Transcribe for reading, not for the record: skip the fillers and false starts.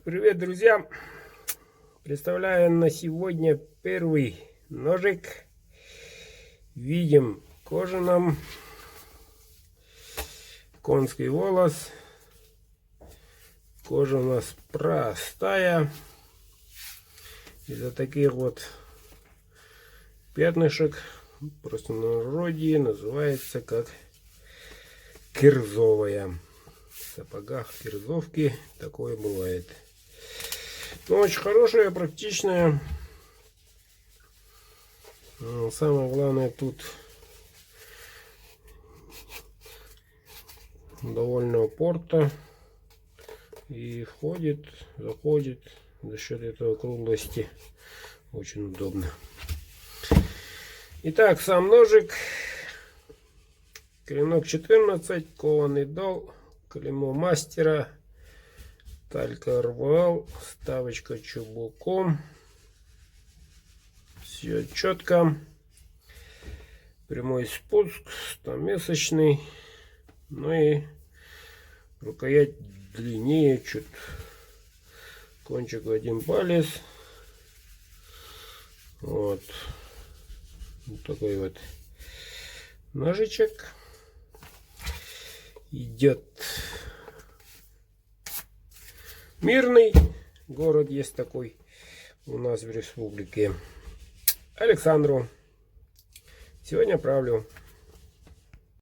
Привет, друзья! Представляю на сегодня первый ножик. Видим кожаном, конский волос. Кожа у нас простая. Из-за таких вот пятнышек просто на народе называется как кирзовая. В сапогах кирзовки такое бывает. Но очень хорошая, практичная. Самое главное, тут довольно упорно и входит, заходит за счет этого круглости. Очень удобно. Итак, сам ножик. Клинок 14, кованый дол, клеймо мастера, талька РВЛ, вставочка чубуком. Все четко. Прямой спуск, стамесочный. Ну и рукоять длиннее чуть. Кончик в один палец. Вот такой вот ножичек идет. Мирный город есть такой у нас в республике. Александру. Сегодня правлю